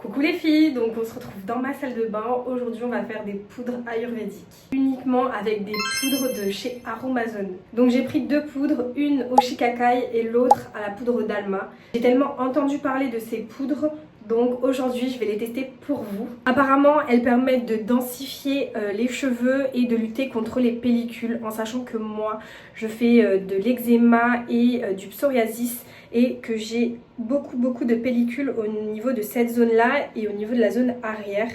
Coucou les filles, donc on se retrouve dans ma salle de bain. Aujourd'hui on va faire des poudres ayurvédiques, uniquement avec des poudres de chez Aromazone. Donc j'ai pris deux poudres, une au shikakai et l'autre à la poudre d'Alma. J'ai tellement entendu parler de ces poudres, donc aujourd'hui je vais les tester pour vous. Apparemment elles permettent de densifier les cheveux et de lutter contre les pellicules, en sachant que moi je fais de l'eczéma et du psoriasis et que j'ai beaucoup de pellicules au niveau de cette zone là et au niveau de la zone arrière.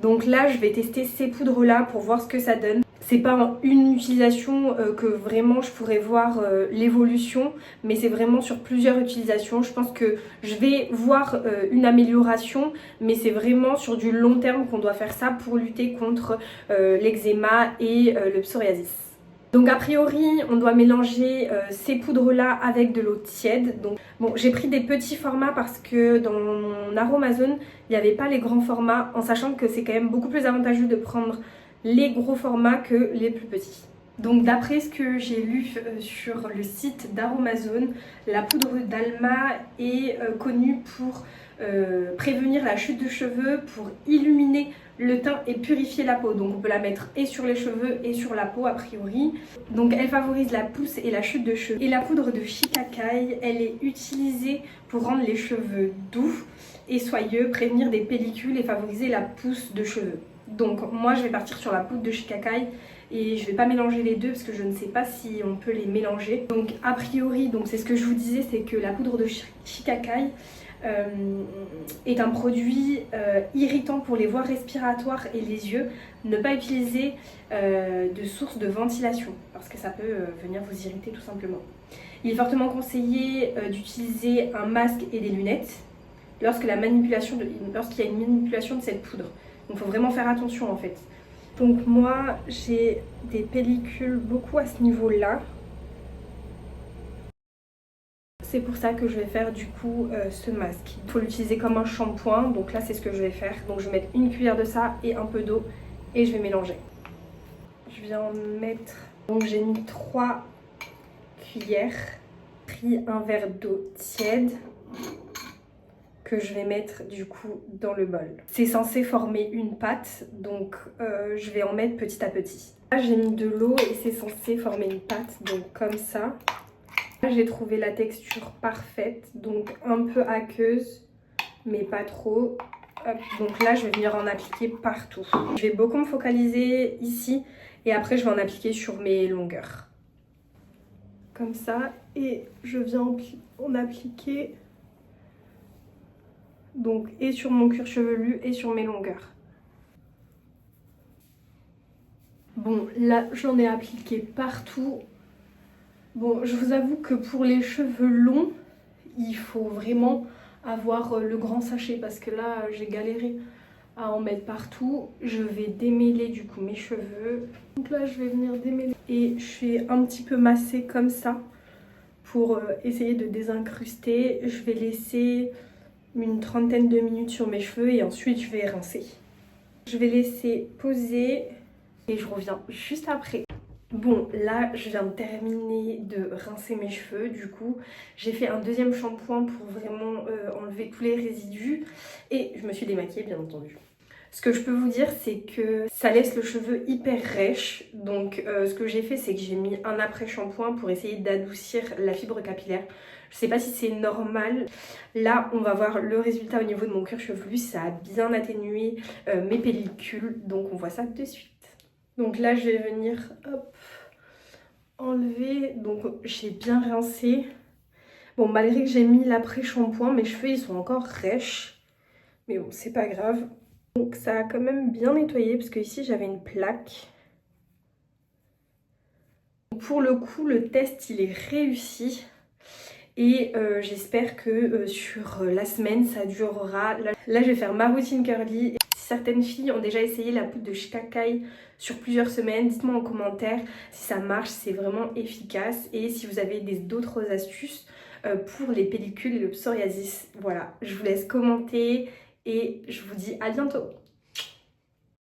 Donc là je vais tester ces poudres là pour voir ce que ça donne. C'est pas en une utilisation que vraiment je pourrais voir l'évolution, mais c'est vraiment sur plusieurs utilisations. Je pense que je vais voir une amélioration, mais c'est vraiment sur du long terme qu'on doit faire ça pour lutter contre l'eczéma et le psoriasis. Donc a priori on doit mélanger ces poudres là avec de l'eau tiède. Donc bon, j'ai pris des petits formats parce que dans mon Aromazone il n'y avait pas les grands formats, en sachant que c'est quand même beaucoup plus avantageux de prendre les gros formats que les plus petits. Donc d'après ce que j'ai lu sur le site d'Aromazone, la poudre d'Alma est connue pour prévenir la chute de cheveux, pour illuminer le teint et purifier la peau. Donc on peut la mettre et sur les cheveux et sur la peau a priori. Donc elle favorise la pousse et la chute de cheveux. Et la poudre de shikakai, elle est utilisée pour rendre les cheveux doux et soyeux, prévenir des pellicules et favoriser la pousse de cheveux. Donc moi je vais partir sur la poudre de shikakai et je vais pas mélanger les deux parce que je ne sais pas si on peut les mélanger. Donc a priori, donc c'est ce que je vous disais, c'est que la poudre de shikakai est un produit irritant pour les voies respiratoires et les yeux. Ne pas utiliser de source de ventilation parce que ça peut venir vous irriter tout simplement. Il est fortement conseillé d'utiliser un masque et des lunettes lorsqu'il y a une manipulation de cette poudre. Donc il faut vraiment faire attention en fait. Donc moi j'ai des pellicules beaucoup à ce niveau là. C'est pour ça que je vais faire du coup ce masque. Il faut l'utiliser comme un shampoing, donc là c'est ce que je vais faire. Donc je vais mettre une cuillère de ça et un peu d'eau et je vais mélanger. Je viens en mettre, donc j'ai mis 3 cuillères, pris un verre d'eau tiède que je vais mettre du coup dans le bol. C'est censé former une pâte, donc je vais en mettre petit à petit. Là j'ai mis de l'eau et c'est censé former une pâte, donc comme ça. J'ai trouvé la texture parfaite, donc un peu aqueuse, mais pas trop. Hop. Donc là, je vais venir en appliquer partout. Je vais beaucoup me focaliser ici et après, je vais en appliquer sur mes longueurs. Comme ça, et je viens en appliquer donc et sur mon cuir chevelu et sur mes longueurs. Bon, là, j'en ai appliqué partout. Bon, je vous avoue que pour les cheveux longs, il faut vraiment avoir le grand sachet parce que là, j'ai galéré à en mettre partout. Je vais démêler du coup mes cheveux. Donc là, je vais venir démêler et je vais un petit peu masser comme ça pour essayer de désincruster. Je vais laisser une trentaine de minutes sur mes cheveux et ensuite je vais rincer. Je vais laisser poser et je reviens juste après. Bon, là je viens de terminer de rincer mes cheveux, du coup j'ai fait un deuxième shampoing pour vraiment enlever tous les résidus et je me suis démaquillée bien entendu. Ce que je peux vous dire, c'est que ça laisse le cheveu hyper rêche, donc ce que j'ai fait, c'est que j'ai mis un après shampoing pour essayer d'adoucir la fibre capillaire. Je sais pas si c'est normal. Là on va voir le résultat au niveau de mon cuir chevelu, ça a bien atténué mes pellicules, donc on voit ça de suite. Donc là je vais venir hop, enlever, donc j'ai bien rincé. Bon, malgré que j'ai mis l'après-shampoing, mes cheveux ils sont encore rêches, mais bon c'est pas grave. Donc ça a quand même bien nettoyé parce que ici j'avais une plaque. Pour le coup le test il est réussi et j'espère que sur la semaine ça durera. Là je vais faire ma routine curly. Certaines filles ont déjà essayé la poudre de shikakai sur plusieurs semaines. Dites-moi en commentaire si ça marche, c'est vraiment efficace. Et si vous avez d'autres astuces pour les pellicules et le psoriasis. Voilà, je vous laisse commenter et je vous dis à bientôt.